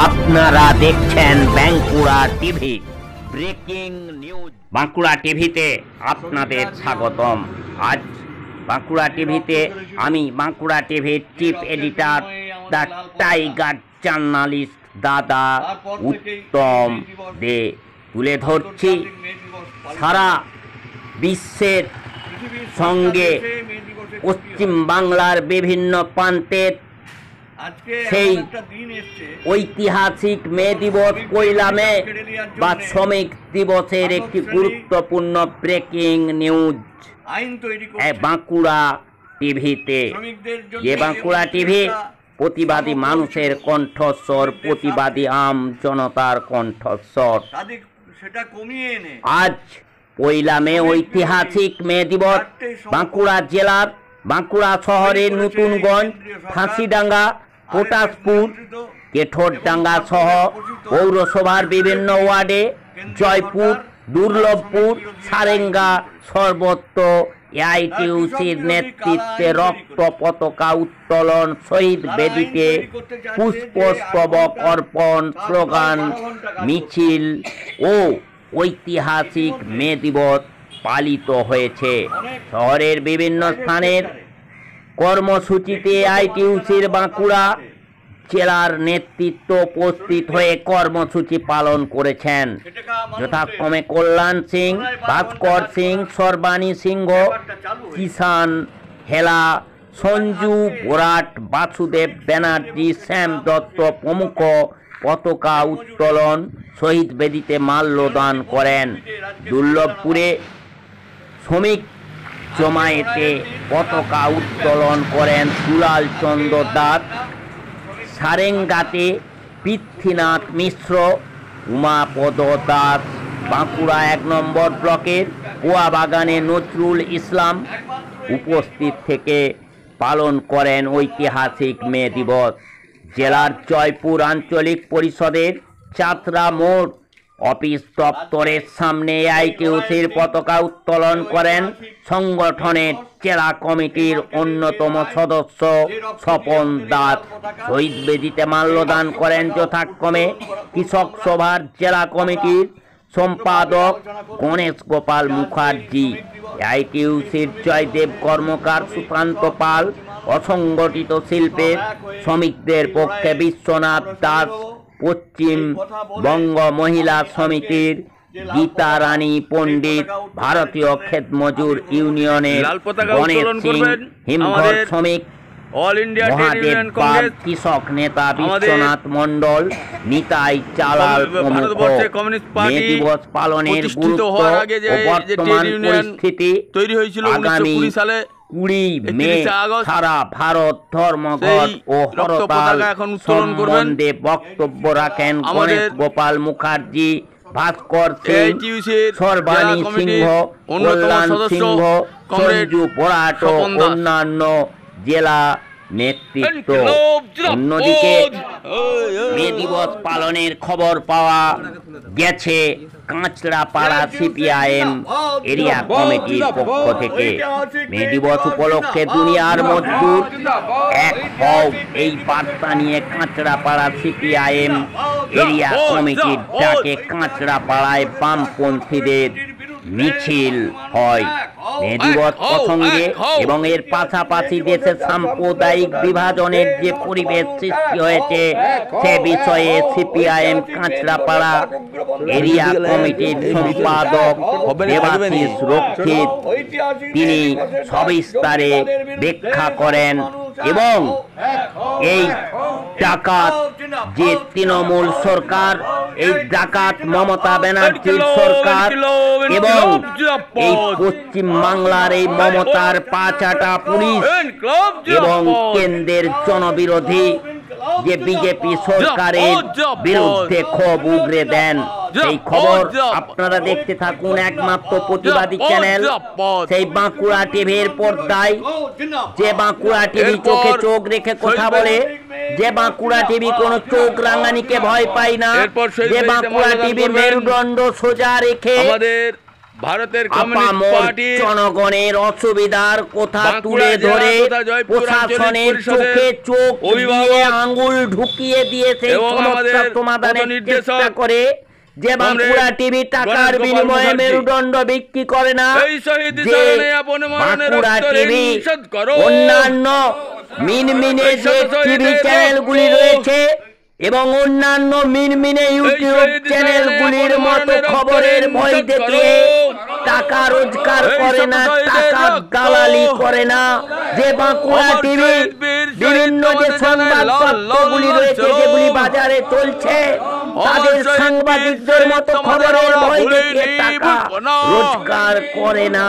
আপনারা দেখছেন Bankura TV breaking news. Bankura টিভিতে আপনাদের স্বাগতম। আজ বাঁকুড়া টিভিতে আমি বাঁকুড়া টিভির chief editor the tiger journalist দাদা উত্তম দে তুলে ধরছি সারা বিশ্বের সঙ্গে পশ্চিম বাংলার বিভিন্ন প্রান্তের সেই ঐতিহাসিক মে দিবস, পয়লা মে বা শ্রমিক দিবসের একটি গুরুত্বপূর্ণ ব্রেকিং নিউজ বাঁকুড়া টিভিতে। যে বাঁকুড়া টিভি প্রতিবাদী মানুষের কণ্ঠস্বর, প্রতিবাদী আম জনতার কণ্ঠস্বর। আজ পয়লা মে, ঐতিহাসিক মে দিবস। বাঁকুড়া জেলার বাঁকুড়া শহরের নতুনগঞ্জ, ফাঁসিডাঙ্গা, পটাশপুর, কেঠরডাঙ্গা সহ পৌরসভার বিভিন্ন ওয়ার্ডে, জয়পুর, দুর্লভপুর, সারেঙ্গা সর্বত্র এআইটিইউসির নেতৃত্বে রক্ত পতাকা উত্তোলন, শহীদ বেদিতে পুষ্পস্তবক অর্পণ, স্লোগান, মিছিল ও ঐতিহাসিক মে দিবস পালিত হয়েছে। শহরের বিভিন্ন স্থানের কর্মসূচিতে আইটিইউসির বাঁকুড়া জেলার নেতৃত্ব উপস্থিত হয়ে কর্মসূচি পালন করেছেন। যথাক্রমে কল্যাণ সিং, ভাস্কর সিং, সর্বাণী সিংহ, কিষান হেলা, সঞ্জু বরাট, বাসুদেব ব্যানার্জি, শ্যাম দত্ত প্রমুখ পতাকা উত্তোলন, শহীদ বেদিতে মাল্যদান করেন। দুর্লভপুরে শ্রমিক জমায়েতে পতাকা উত্তোলন করেন দুলাল চন্দ্র দাস। সারেঙ্গাতে পৃথ্বীনাথ মিশ্র, উমাপদ দাস। বাঁকুড়া ১ নম্বর ব্লকের কুয়াবাগানে নজরুল ইসলাম উপস্থিত থেকে পালন করেন ঐতিহাসিক মে দিবস। জেলার জয়পুর আঞ্চলিক পরিষদের চাতরা মোড় অফিস দপ্তরের সামনে আইটিইউসির পতাকা উত্তোলন করেন সংগঠনের জেলা কমিটির অন্যতম সদস্য স্বপন দাস। শহীদ বেদিতে মাল্যদান করেন যথাক্রমে কৃষক সভার জেলা কমিটির সম্পাদক গণেশ গোপাল মুখার্জি, আইটিইউসির জয়দেব কর্মকার, সুকান্ত পাল, অসংগঠিত শিল্পের শ্রমিকদের পক্ষে বিশ্বনাথ দাস, পশ্চিম বঙ্গ মহিলা সমিতির গীতা রানী পণ্ডিত, ভারতীয় ক্ষেত মজুর ইউনিয়নের গণেশ সিং, হিমঘর শ্রমিক মহাদেব পাল, কৃষক নেতা বিশ্বনাথ মণ্ডল, নিতাই চালাল প্রমুখ। মে দিবস পালনের গুরুত্ব ও বর্তমান পরিস্থিতি আগামী 20 মে সারা ভারত ধর্মঘট ও হরতাল সম্বন্ধে বক্তব্য রাখেন গণেশ গোপাল মুখার্জি, ভাস্কর সিং, সর্বাণী সিংহ, কল্যাণ সিংহ, সঞ্জু বরাট ও অন্যান্য জেলা নেতৃত্ব। অন্যদিকে মে দিবস পালনের খবর পাওয়া গেছে কাঁচড়াপাড়া সিপিআইএম এরিয়া কমিটির পক্ষ থেকে। মে দিবস উপলক্ষে দুনিয়ার মজদুর এক হও এই বার্তা নিয়ে কাঁচড়াপাড়া সিপিআইএম এরিয়া কমিটির ডাকে কাঁচড়াপাড়ায় বামপন্থীদের মিছিল হয়। মে দিবস প্রসঙ্গে এবং এর পাশাপাশি দেশে সাম্প্রদায়িক বিভাজনের যে পরিবেশ সৃষ্টি হয়েছে সে বিষয়ে সিপিআইএম কাঁচড়াপাড়া এরিয়া কমিটির সম্পাদক দেবাশিস রক্ষিত তিনি সবিস্তারে ব্যাখ্যা করেন এবং এই ডাকাত যে তৃণমূল সরকার, এই ডাকাত মমতা ব্যানার্জির সরকার এবং এই পশ্চিম বাংলার এই মমতার পাঁচাটা পুলিশ এবং কেন্দ্রের জনবিরোধী যে বিজেপি সরকারের বিরুদ্ধে ক্ষোভ উগরে দেন। সেই খবর আপনারা দেখতে থাকুন একমাত্র প্রতিবাদী চ্যানেল সেই বাঁকুড়া টিভির পর্দায়। যে বাঁকুড়া টিভি চোখে চোখ রেখে কথা বলে, যে বাঁকুড়া টিভি কোনো চোখ রাঙানিকে ভয় পায় না, যে বাঁকুড়া টিভি মেরুদণ্ড সোজা রেখে ভারতের কমিউনিস্ট পার্টির জনগণের অসুবিধার কথা তুলে ধরে প্রশাসনের চোখে চোখ দিয়ে আঙ্গুল ঢুকিয়ে দিয়েছে সমস্যা সমাধানের চেষ্টা করে যে বাঁকুড়া টিভি টাকার বিনিময়ে মেরুদণ্ড বিক্রি করে না, যে বাঁকুড়া টিভি অন্যান্য মিনমিনে যে টিভি চ্যানেলগুলি রয়েছে এবং অন্যান্য মিনমিনে ইউটিউব চ্যানেলগুলির মতো খবরের ভয় দেখিয়ে টাকা রোজগার করে না, টাকা দালালি করে না, যে বাঁকুড়া টিভি বিভিন্ন যে সংবাদপত্রগুলি রয়েছে যেগুলি বাজারে চলছে তাদের সাংবাদিকদের মতো খবরের ভয় দেখিয়ে টাকা রোজগার করে না।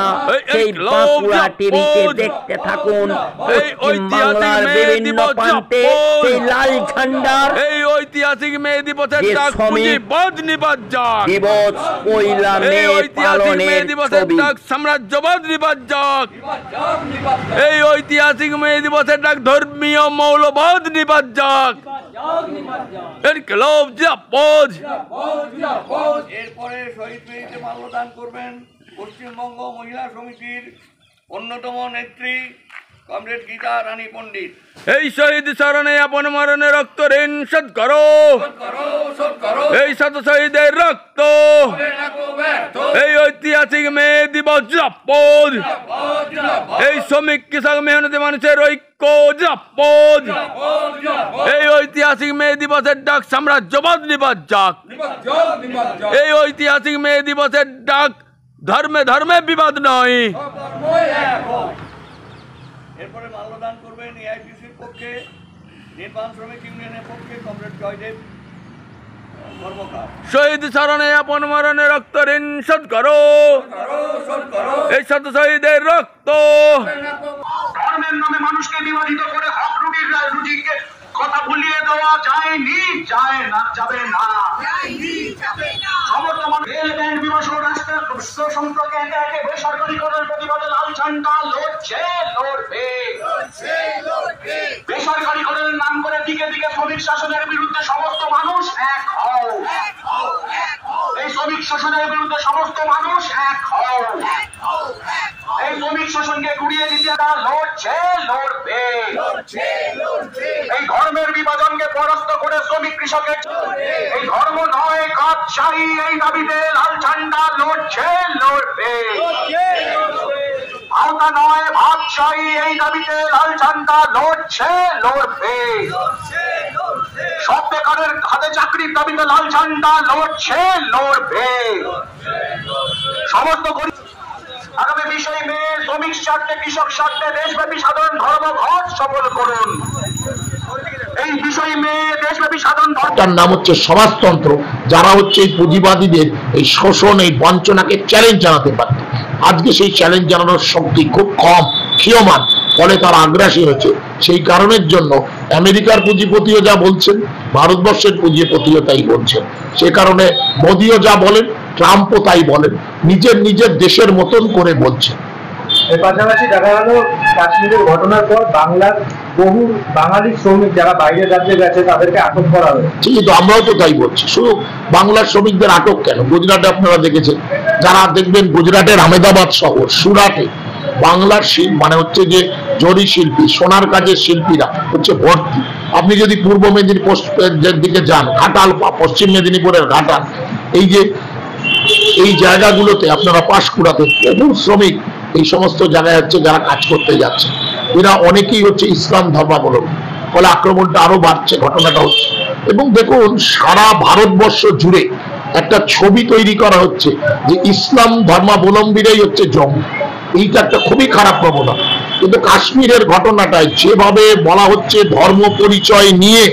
সেই বাঁকুড়া টিভিতে দেখতে থাকুন পশ্চিম বাংলার বিভিন্ন প্রান্তে সেই লাল ঝান্ডার ঐতিহাসিক মে দিবসের ডাক পুঁজিবাদ নিবাদ যাক, দিবস পয়লা মে পালনের ছবি সাম্রাজ্যবাদ নিবাদ যাক, এই ঐতিহাসিক মে দিবসের ডাক ধর্মীয় মৌলবাদ নিবাদ যাক, ইনকিলাব জিন্দাবাদ। এরপরে শহীদ বেদিতে মাল্যদান করবেন পশ্চিমবঙ্গ মহিলা সমিতির অন্যতম নেত্রী কমরেড গীতা রানী পণ্ডিত। এই শহীদ স্মরণে আপন মরণে রক্ত ঋণ শোধ করো, এই শত শহীদের রক্ত, এই ঐতিহাসিক মে দিবস জিন্দাবাদ, এই শ্রমিক কৃষক মেহনতি মানুষের ঐক্য জিন্দাবাদ, এই ঐতিহাসিক মে দিবসের ডাক সাম্রাজ্যবাদ নিবাদ যাক, এই ঐতিহাসিক মে দিবসের ডাক ধর্মে ধর্মে বিবাদ নয়। এরপরে মাল্যদান করবেন এআইটিসির পক্ষে নির্মাণ শ্রমিক ইউনিয়নের পক্ষে কমরেড জয়দেব কর্মকার। শহীদ স্মরণে আপন মরণে রক্ত ঋণ শোধ করো, এই শত শহীদের রক্ত, ধর্মের নামে মানুষকে বিভাজিত করে হক রুজিকে কথা ভুলিয়ে দেওয়া যায়নি, যায় না, যাবে না। সমর্থন রেল ব্যান্ড বিমর্ষ রাস্তা সম্পর্কে একে একে বেসরকারীকরণের প্রতিবাদে লাল ঝান্ডা লড়ছে, লড়বে। বেসরকারীকরণের নাম করে দিকে দিকে শ্রমিক শাসনের বিরুদ্ধে সমস্ত মানুষ এক হও, এই শ্রমিক শাসনের বিরুদ্ধে সমস্ত মানুষ এক হও, এই শ্রমিক শাসনকে গুড়িয়ে দিতে লড়ছে, লড়বে। এই ধর্মের বিভাজনকে পরাস্ত করে শ্রমিক কৃষকের এই ধর্ম নয় কাজশাহী, এই দাবিতে লাল ঝান্ডা লড়ছে, লড়বে। আওতা নয় ভাতশাহী, এই দাবিতে লাল ঝান্ডা লড়ছে, লড়বে। সব বেকারের হাতে চাকরির দাবিতে লাল ঝান্ডা লড়ছে, লড়বে। সমস্ত আগামী 20 মে শ্রমিক স্বার্থে কৃষক স্বার্থে দেশব্যাপী সাধারণ ধর্মঘট সফল করুন। এই 20 মে দেশব্যাপী সাধারণ তার নাম হচ্ছে সমাজতন্ত্র, যারা হচ্ছে এই পুঁজিবাদীদের এই শোষণ এই বঞ্চনাকে চ্যালেঞ্জ জানাতে পারত। আজকে সেই চ্যালেঞ্জ জানানোর শক্তি খুব কম, ক্ষীয়মান, ফলে তারা আগ্রাসী হয়েছে। সেই কারণের জন্য আমেরিকার পুঁজিপতিও যা বলছেন, ভারতবর্ষের পুঁজিপতিও তাই বলছেন। সে কারণে মোদিও যা বলেন, ট্রাম্পও তাই বলেন, নিজের নিজের দেশের মতন করে বলছেন। এর পাশাপাশি দেখা গেল কাশ্মীরের ঘটনার পর বাংলার বহু বাঙালি শ্রমিক যারা বাইরের রাজ্যে গেছে তাদেরকে আটক করা হয়েছে। ঠিক, তো আমরাও তো তাই বলছি। শুধু বাংলার শ্রমিকদের আটক কেন, গুজরাটে আপনারা দেখেছেন, যারা দেখবেন গুজরাটের আহমেদাবাদ শহর সুরাটে বাংলার মানে হচ্ছে যে জরি শিল্পী, সোনার কাজের শিল্পীরা হচ্ছে ভর্তি। আপনি যদি পূর্ব মেদিনীপুরের দিকে যান, ঘাটাল, পশ্চিম মেদিনীপুরের ঘাটাল, এই যে এই জায়গাগুলোতে আপনারা পাঁশকুড়াতে বহু শ্রমিক এই সমস্ত জায়গায় হচ্ছে যারা কাজ করতে যাচ্ছে, এরা অনেকেই হচ্ছে ইসলাম ধর্মাবলম্বী। ফলে আক্রমণটা আরো বাড়ছে, ঘটনাটা হচ্ছে। এবং দেখুন, সারা ভারতবর্ষ জুড়ে একটা ছবি তৈরি করা হচ্ছে যে ইসলাম ধর্মাবলম্বীরাই হচ্ছে জঙ্গি। এইটা একটা খুবই খারাপ প্রবণতা। কিন্তু কাশ্মীরের ঘটনাটায় যেভাবে বলা হচ্ছে ধর্ম পরিচয় নিয়ে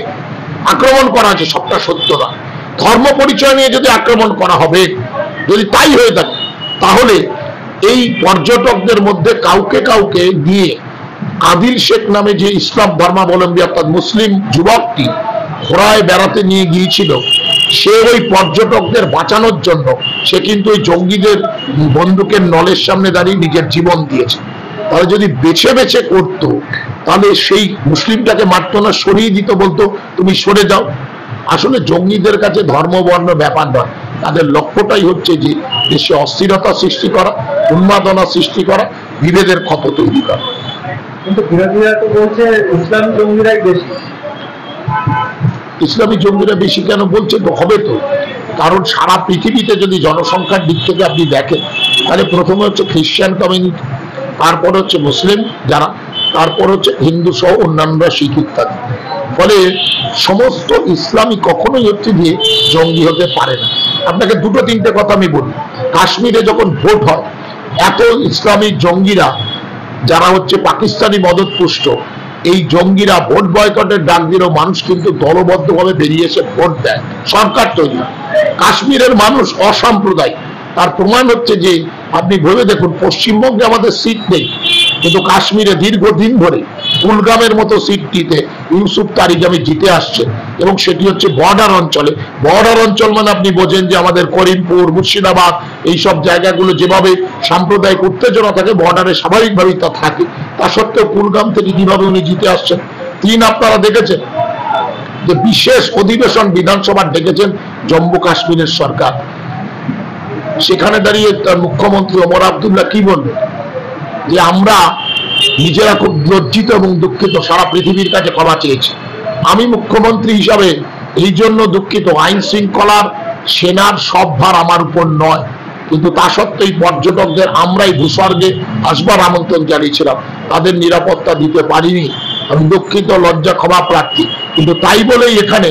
আক্রমণ করা হচ্ছে, সবটা সত্য না। ধর্ম পরিচয় নিয়ে যদি আক্রমণ করা হবে, যদি তাই হয়ে থাকে, তাহলে এই পর্যটকদের মধ্যে কাউকে কাউকে নিয়ে আদিল শেখ নামে যে ইসলাম ধর্মাবলম্বী অর্থাৎ মুসলিম যুবকটি ঘোড়ায় বেড়াতে নিয়ে গিয়েছিল, সে ওই পর্যটকদের বাঁচানোর জন্য সে কিন্তু ওই জঙ্গিদের বন্দুকের নলের সামনে দাঁড়িয়ে নিজের জীবন দিয়েছে। তাহলে যদি বেছে বেছে করতো, তাহলে সেই মুসলিমটাকে মারতো না, সরিয়ে দিত, বলতো তুমি সরে যাও। আসলে জঙ্গিদের কাছে ধর্ম বর্ণ ব্যাপার নয়, তাদের লক্ষ্যটাই হচ্ছে যে দেশে অস্থিরতা সৃষ্টি করা, উন্মাদনা সৃষ্টি করা, বিভেদের ক্ষত তৈরি করা। কিন্তু বিরোধীরা তো বলছে ইসলামী জঙ্গিরাই বেশি। ইসলামী জঙ্গিরা বেশি কেন বলছে? তো হবে তো, কারণ সারা পৃথিবীতে যদি জনসংখ্যার দিক থেকে আপনি দেখেন তাহলে প্রথমে হচ্ছে খ্রিস্টান কমিউনিটি, তারপর হচ্ছে মুসলিম যারা, তারপর হচ্ছে হিন্দু সহ অন্যান্য শিখ ইত্যাদি। ফলে সমস্ত ইসলামী কখনোই হচ্ছে যে জঙ্গি হতে পারে না। আপনাকে দুটো তিনটে কথা আমি বলি। কাশ্মীরে যখন ভোট হয় এত ইসলামী জঙ্গিরা যারা হচ্ছে পাকিস্তানি মদতপুষ্ট এই জঙ্গিরা ভোট বয়কটের ডাক দিলেও মানুষ কিন্তু দলবদ্ধভাবে বেরিয়ে এসে ভোট দেয়, সরকার তৈরি। কাশ্মীরের মানুষ অসাম্প্রদায়িক, তার প্রমাণ হচ্ছে যে আপনি ভেবে দেখুন পশ্চিমবঙ্গে আমাদের সিট নেই, কিন্তু কাশ্মীরে দীর্ঘদিন ধরে কুলগামের মতো সিটটিতে ইউসুফ তারিগামি জিতে আসছে, এবং সেটি হচ্ছে বর্ডার অঞ্চলে। বর্ডার অঞ্চল মানে আপনি বোঝেন যে আমাদের করিমপুর, মুর্শিদাবাদ এইসব জায়গাগুলো যেভাবে সাম্প্রদায়িক উত্তেজনা থাকে বর্ডারে স্বাভাবিকভাবেই তা থাকে। তা সত্ত্বেও কুলগাম থেকে কিভাবে উনি জিতে আসছেন। আপনারা দেখেছেন যে বিশেষ অধিবেশন বিধানসভার ডেকেছেন জম্মু কাশ্মীরের সরকার, সেখানে দাঁড়িয়ে তার মুখ্যমন্ত্রী ওমর আব্দুল্লাহ কি বলবেন যে আমরা নিজেরা খুব লজ্জিত এবং দুঃখিত, সারা পৃথিবীর কাছে ক্ষমা চেয়েছি। আমি মুখ্যমন্ত্রী হিসাবে এই জন্য দুঃখিত, আইন শৃঙ্খলার সেনার সব ভার আমার উপর নয়, কিন্তু তা সত্ত্বেও পর্যটকদের আমরাই ভূস্বর্গে আসবার আমন্ত্রণ জানিয়েছিলাম, তাদের নিরাপত্তা দিতে পারিনি। আমি দুঃখিত, লজ্জা, ক্ষমা প্রার্থী। কিন্তু তাই বলেই এখানে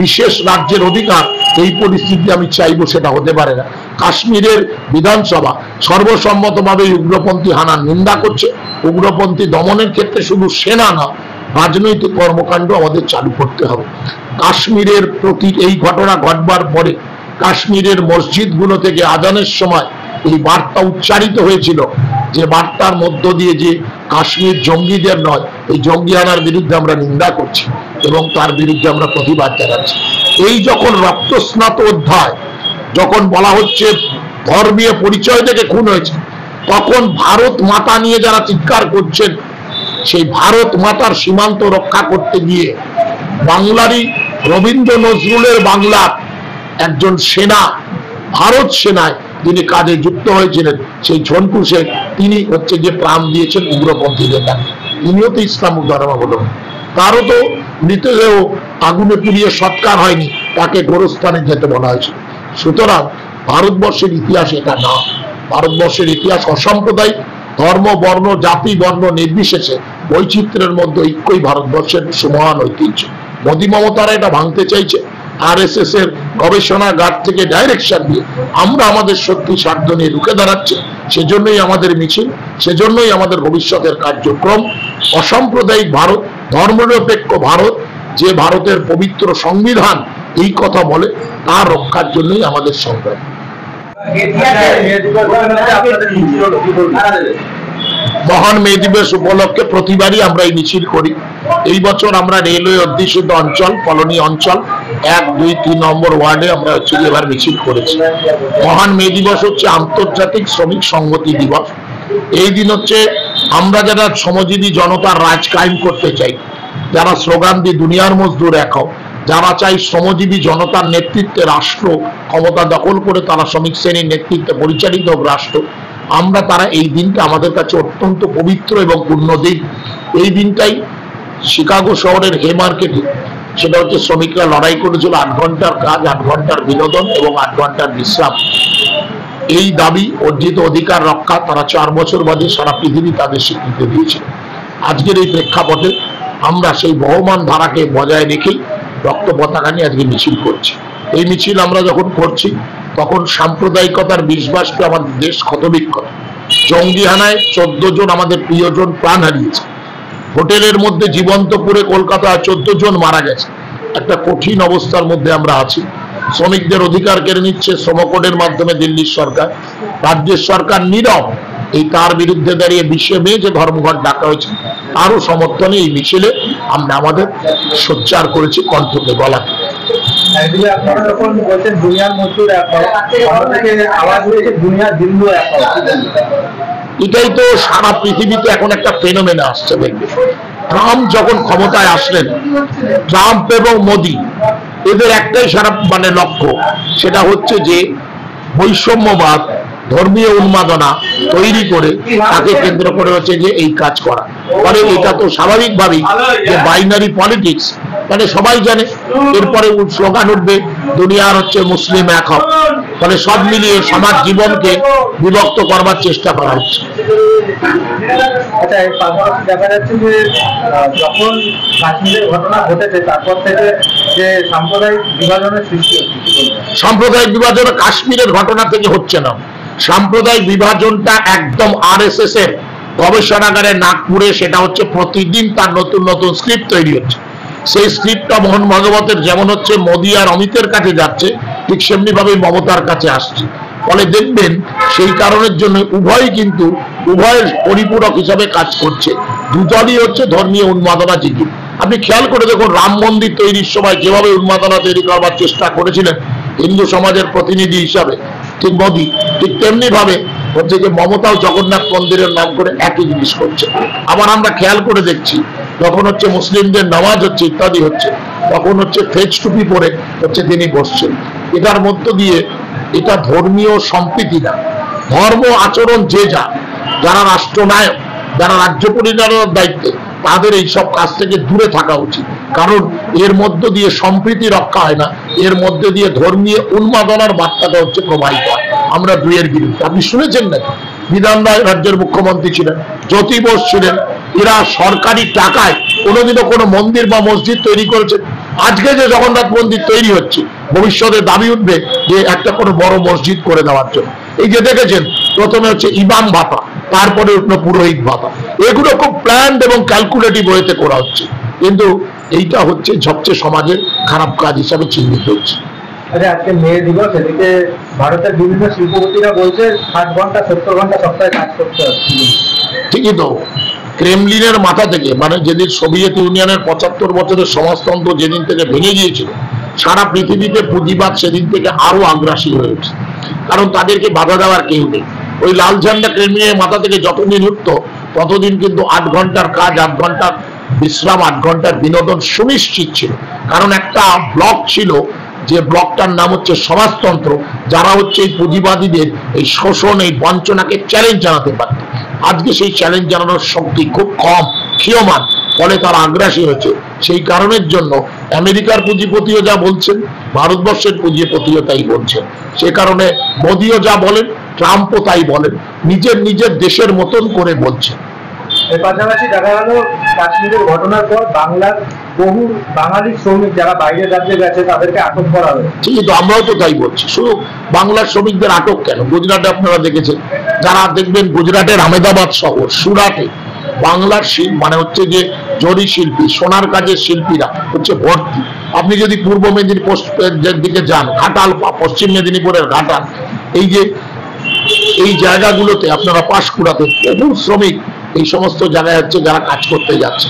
বিশেষ রাজ্যের অধিকার এই পরিস্থিতি আমি চাইবো সেটা হতে পারে না। কাশ্মীরের বিধানসভা সর্বসম্মতভাবে উগ্রপন্থী হানার নিন্দা করছে। উগ্রপন্থী দমনের ক্ষেত্রে শুধু সেনা না, রাজনৈতিক কর্মকাণ্ড আমাদের চালু করতে হবে। কাশ্মীরের প্রতি এই ঘটনা ঘটবার পরে কাশ্মীরের মসজিদগুলো থেকে আজানের সময় এই বার্তা উচ্চারিত হয়েছিল, যে বার্তার মধ্য দিয়ে যে কাশ্মীর জঙ্গিদের নয়, এই জঙ্গি হানার বিরুদ্ধে আমরা নিন্দা করছি এবং তার বিরুদ্ধে আমরা প্রতিবাদ জানাচ্ছি। এই যখন রক্তস্নাত অধ্যায়, যখন বলা হচ্ছে ধর্মীয় পরিচয় থেকে খুন হয়েছে, তখন ভারত মাতা নিয়ে যারা চিৎকার করছেন, সেই ভারত মাতার সীমান্ত রক্ষা করতে গিয়ে বাংলারই রবীন্দ্র নজরুলের বাংলার একজন সেনা, ভারত সেনায় যিনি কাজে যুক্ত হয়েছিলেন, সেই ঝন্টু শেখ, তিনি হচ্ছে যে প্রাণ দিয়েছেন উগ্রপন্থীদের কাছে। তিনিও তো ইসলাম ধর্মাবলম্বী, তারও তো মৃতদেহ আগুনে পুড়িয়ে সৎকার হয়নি, তাকে গোরস্থানে যেতে বলা হয়েছিল। সুতরাং ভারতবর্ষের ইতিহাস এটা না। ভারতবর্ষের ইতিহাস অসাম্প্রদায়িক, ধর্ম, বর্ণ, জাতি, বর্ণ নির্বিশেষে বৈচিত্র্যের মধ্যে ঐক্যই ভারতবর্ষের সুমহান ঐতিহ্য। মোদী মমতারা এটা ভাঙতে চাইছে। RSS এর গবেষণাগার থেকে ডাইরেকশন দিয়ে আমরা আমাদের সত্যি স্বার্থ নিয়ে রুখে দাঁড়াচ্ছি। সেজন্যই আমাদের মিছিল, সেজন্যই আমাদের ভবিষ্যতের কার্যক্রম। অসাম্প্রদায়িক ভারত, ধর্মনিরপেক্ষ ভারত, যে ভারতের পবিত্র সংবিধান এই কথা বলে, তার রক্ষার জন্যই আমাদের সংগ্রাম। মহান মে দিবস উপলক্ষে প্রতিবারই আমরা এই মিছিল করি। এই বছর আমরা রেলওয়ে অধ্যুষিত অঞ্চল, কলোনি অঞ্চল 1, 2, 3 নম্বর ওয়ার্ডে আমরা হচ্ছে এবার মিছিল করেছি। মহান মে দিবস হচ্ছে আন্তর্জাতিক শ্রমিক সংহতি দিবস। এই দিন হচ্ছে আমরা যারা শ্রমজীবী জনতার রাজ কায়েম করতে চাই, যারা স্লোগান দিয়ে দুনিয়ার মজদুর এক হও, যারা চাই শ্রমজীবী জনতার নেতৃত্বে রাষ্ট্র ক্ষমতা দখল করে তারা শ্রমিক শ্রেণীর নেতৃত্বে পরিচালিত হোক রাষ্ট্র, আমরা তারা এই দিনটা আমাদের কাছে অত্যন্ত পবিত্র এবং পূর্ণ দিন। এই দিনটাই শিকাগো শহরের হে মার্কেটে, সেটা হচ্ছে শ্রমিকরা লড়াই করেছিল 8 ঘন্টার কাজ, 8 ঘন্টার বিনোদন এবং 8 ঘন্টার বিশ্রাম। এই দাবি, অর্জিত অধিকার রক্ষা তারা 4 বছর বাদে সারা পৃথিবী তাদের স্বীকৃতি দিয়েছিল। আজকের এই প্রেক্ষাপটে আমরা সেই বহমান ধারাকে বজায় রেখেই রক্ত পতাকা নিয়ে আজকে মিছিল করছি। এই মিছিল আমরা যখন করছি তখন সাম্প্রদায়িকতার বিশ্বাসকে আমাদের দেশ ক্ষতবিক্ষত। জঙ্গি হানায় 14 জন আমাদের প্রিয়জন প্রাণ হারিয়েছে। হোটেলের মধ্যে জীবন্ত পুড়ে কলকাতায় 14 জন মারা গেছে। একটা কঠিন অবস্থার মধ্যে আমরা আছি। শ্রমিকদের অধিকার কেড়ে নিচ্ছে শ্রমকোডের মাধ্যমে দিল্লির সরকার, রাজ্যের সরকার নীরব। এই তার বিরুদ্ধে দাঁড়িয়ে 20 মে যে ধর্মঘট ডাকা হয়েছে, তারও সমর্থনে এই মিছিলে আমরা আমাদের সোচ্চার করেছি কণ্ঠকে, গলাকে। এটাই তো সারা পৃথিবীতে এখন একটা ফেনোমেনা আসছে। দেখবে ট্রাম্প যখন ক্ষমতায় আসলেন, ট্রাম্প এবং মোদী এদের একটাই সারা মানে লক্ষ্য, সেটা হচ্ছে যে বৈষম্যবাদ, ধর্মীয় উন্মাদনা তৈরি করে তাকে কেন্দ্র করে হচ্ছে যে এই কাজ করা। ফলে এটা তো স্বাভাবিকভাবেই যে বাইনারি পলিটিক্স, মানে সবাই জানে। এরপরে স্লোগান উঠবে দুনিয়ার হচ্ছে মুসলিম এক হক। ফলে সব মিলিয়ে সমাজ জীবনকে বিভক্ত করবার চেষ্টা করা হচ্ছে। আচ্ছা, এর পাশাপাশি দেখা যাচ্ছে যে যখন কাশ্মীরের ঘটনা ঘটেছে তারপর থেকে যে সাম্প্রদায়িক বিভাজনের সৃষ্টি হচ্ছে। সাম্প্রদায়িক বিভাজন কাশ্মীরের ঘটনা থেকে হচ্ছে না। সাম্প্রদায়িক বিভাজনটা একদম আরএসএস এর গবেষণাগারে নাগপুরে, সেটা হচ্ছে প্রতিদিন তার নতুন নতুন স্ক্রিপ্ট তৈরি হচ্ছে। সেই স্ক্রিপ্টটা মোহন ভাগবতের যেমন হচ্ছে মোদী আর অমিতের কাছে যাচ্ছে, ঠিক সেমনি ভাবে মমতার কাছে আসছে। ফলে দেখবেন সেই কারণের জন্য উভয়ই কিন্তু উভয়ের পরিপূরক হিসাবে কাজ করছে। দুদলই হচ্ছে ধর্মীয় উন্মাদনা জিগি। আপনি খেয়াল করে দেখুন, রাম মন্দির তৈরির সময় যেভাবে উন্মাদনা তৈরি করবার চেষ্টা করেছিলেন হিন্দু সমাজের প্রতিনিধি হিসাবে ঠিক মোদী, ঠিক তেমনি ভাবে হচ্ছে যে মমতাও জগন্নাথ মন্দিরের নাম করে একই জিনিস করছে। আবার আমরা খেয়াল করে দেখছি যখন হচ্ছে মুসলিমদের নামাজ হচ্ছে ইত্যাদি হচ্ছে, তখন হচ্ছে ফেজ টুপি পরে হচ্ছে তিনি বসছেন। এটার মধ্য দিয়ে এটা ধর্মীয় সম্প্রীতি না, ধর্ম আচরণ যে যারা রাষ্ট্রনায়ক, যারা রাজ্য পরিচালনার দায়িত্বে, তাদের এই সব কাজ থেকে দূরে থাকা উচিত। কারণ এর মধ্য দিয়ে সম্প্রীতি রক্ষা হয় না, এর মধ্যে দিয়ে ধর্মীয় উন্মাদনার বার্তাটা হচ্ছে প্রবাহিত হয়। আমরা দুইয়ের বিরুদ্ধে। আপনি শুনেছেন নাকি বিধান রায় রাজ্যের মুখ্যমন্ত্রী ছিলেন, জ্যোতি বোস ছিলেন, এরা সরকারি টাকায় কোনোদিনও কোনো মন্দির বা মসজিদ তৈরি করেছে? আজকে যে জগন্নাথ মন্দির তৈরি হচ্ছে, ভবিষ্যতে দাবি উঠবে যে একটা কোনো বড় মসজিদ করে দেওয়ার জন্য। এই যে দেখেছেন, প্রথমে হচ্ছে ইমাম ভাতা, তারপরে উঠলো পুরোহিত ভাতা। এগুলো খুব প্ল্যান্ড এবং ক্যালকুলেটিভ ওয়েতে করা হচ্ছে, কিন্তু এইটা হচ্ছে সবচেয়ে সমাজের খারাপ কাজ হিসাবে চিহ্নিত হচ্ছে। আচ্ছা, আজকে মে দিবস, এদিকে ভারতের বিভিন্ন শিল্পপতিরা বলছে 60 ঘন্টা 70 ঘন্টা সপ্তাহে কাজ করতে হচ্ছে। ঠিকই তো, ক্রেমলিনের মাথা থেকে, মানে যেদিন সোভিয়েত ইউনিয়নের 75 বছরের সমাজতন্ত্র যেদিন থেকে ভেঙে গিয়েছিল, সারা পৃথিবীতে পুঁজিবাদ সেদিন থেকে আরো আগ্রাসী হয়ে উঠছে। কারণ তাদেরকে বাধা দেওয়ার কেউ নেই। ওই লাল ঝান্ডা ক্রেমলিনের মাথা থেকে যতদিন উঠত ততদিন কিন্তু 8 ঘন্টার কাজ, 8 ঘন্টার বিশ্রাম, 8 ঘন্টার বিনোদন সুনিশ্চিত ছিল। কারণ একটা ব্লক ছিল, যে ব্লকটার নাম হচ্ছে সমাজতন্ত্র, যারা হচ্ছে এই পুঁজিবাদীদের এই শোষণ, এই বঞ্চনাকে চ্যালেঞ্জ জানাতে পারত। আজকে সেই চ্যালেঞ্জ জানানোর শক্তি খুব কম, ক্ষীয়মান। ফলে তারা আগ্রাসী হয়েছে। সেই কারণের জন্য আমেরিকার পুঁজিপতিও যা বলছেন, ভারতবর্ষের পুঁজিপতিও তাই বলছেন। সে কারণে মোদিও যা বলেন, ট্রাম্পও তাই বলেন, নিজের দেশের মতন করে বলছেন। এর পাশাপাশি দেখা গেল কাশ্মীরের ঘটনার পর বাংলার বহু বাঙালি শ্রমিক যারা বাইরের রাজ্যে গেছে তাদেরকে আটক করা হয়েছে। ঠিকই তো, আমরাও তো তাই বলছি। শুধু বাংলার শ্রমিকদের আটক কেন, গুজরাটে আপনারা দেখেছেন, যারা দেখবেন গুজরাটের আহমেদাবাদ শহর, সুরাটে বাংলার মানে হচ্ছে যে জরি শিল্পী, সোনার কাজের শিল্পীরা হচ্ছে ভর্তি। আপনি যদি পূর্ব মেদিনীপুরের দিকে যান, ঘাটাল, পশ্চিম মেদিনীপুরের ঘাটাল, এই জায়গাগুলোতে আপনারা পাঁশকুড়াতে বহু শ্রমিক এই সমস্ত জায়গায় হচ্ছে যারা কাজ করতে যাচ্ছে,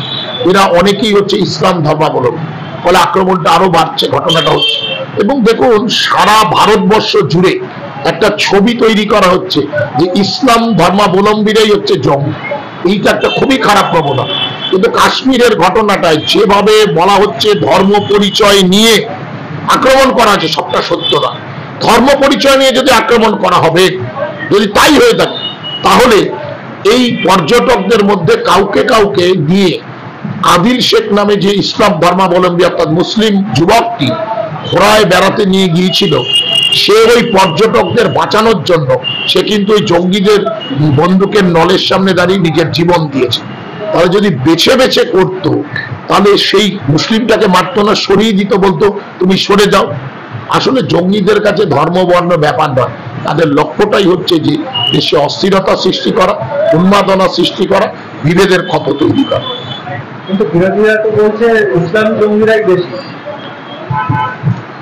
এরা অনেকেই হচ্ছে ইসলাম ধর্মাবলম্বী। ফলে আক্রমণটা আরো বাড়ছে, ঘটনাটা হচ্ছে। এবং দেখুন, সারা ভারতবর্ষ জুড়ে একটা ছবি তৈরি করা হচ্ছে যে ইসলাম ধর্মাবলম্বীরাই হচ্ছে জঙ্গি। এইটা একটা খুবই খারাপ প্রবণতা। কিন্তু কাশ্মীরের ঘটনাটায় যেভাবে বলা হচ্ছে ধর্ম পরিচয় নিয়ে আক্রমণ করা হচ্ছে, সবটা সত্য না। ধর্ম পরিচয় নিয়ে যদি আক্রমণ করা হবে, যদি তাই হয়ে থাকে, তাহলে এই পর্যটকদের মধ্যে কাউকে নিয়ে আদিল শেখ নামে যে ইসলাম ধর্মাবলম্বী অর্থাৎ মুসলিম যুবকটি ঘোড়ায় বেড়াতে নিয়ে গিয়েছিল, সে ওই পর্যটকদের বাঁচানোর জন্য সে কিন্তু ওই জঙ্গিদের বন্দুকের নলের সামনে দাঁড়িয়ে নিজের জীবন দিয়েছে। তাহলে যদি বেছে বেছে করতো, তাহলে সেই মুসলিমটাকে মারতো না, সরিয়ে দিত, বলতো তুমি সরে যাও। আসলে জঙ্গিদের কাছে ধর্ম বর্ণ ব্যাপার নয়, তাদের লক্ষ্যটাই হচ্ছে যে দেশে অস্থিরতা সৃষ্টি করা, উন্মাদনা সৃষ্টি করা, বিভেদের ক্ষত তৈরি করা। কিন্তু বিরোধীরা তো বলছে ইসলামী জঙ্গিরাই বেশি।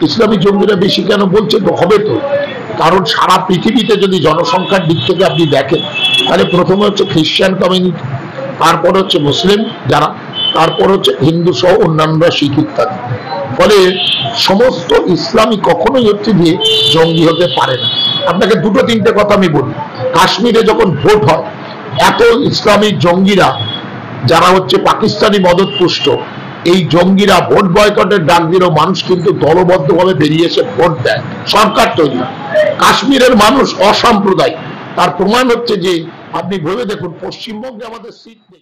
ইসলামী জঙ্গিরা বেশি কেন বলছে? তো হবে তো, কারণ সারা পৃথিবীতে যদি জনসংখ্যার দিক থেকে আপনি দেখেন, তাহলে প্রথমে হচ্ছে খ্রিস্টান কমিউনিটি, তারপর হচ্ছে মুসলিম যারা, তারপর হচ্ছে হিন্দু সহ অন্যান্য শিখ ইত্যাদি। ফলে সমস্ত ইসলামী কখনোই হচ্ছে যে জঙ্গি হতে পারে না। আপনাকে দুটো তিনটে কথা আমি বলি। কাশ্মীরে যখন ভোট হয়, এত ইসলামী জঙ্গিরা যারা হচ্ছে পাকিস্তানি মদতপুষ্ট, এই জঙ্গিরা ভোট বয়কটের ডাক দিলেও মানুষ কিন্তু দলবদ্ধভাবে বেরিয়ে এসে ভোট দেয়, সরকার তৈরি হয়। কাশ্মীরের মানুষ অসাম্প্রদায়িক, তার প্রমাণ হচ্ছে যে আপনি ভেবে দেখুন পশ্চিমবঙ্গে আমাদের সিট নেই।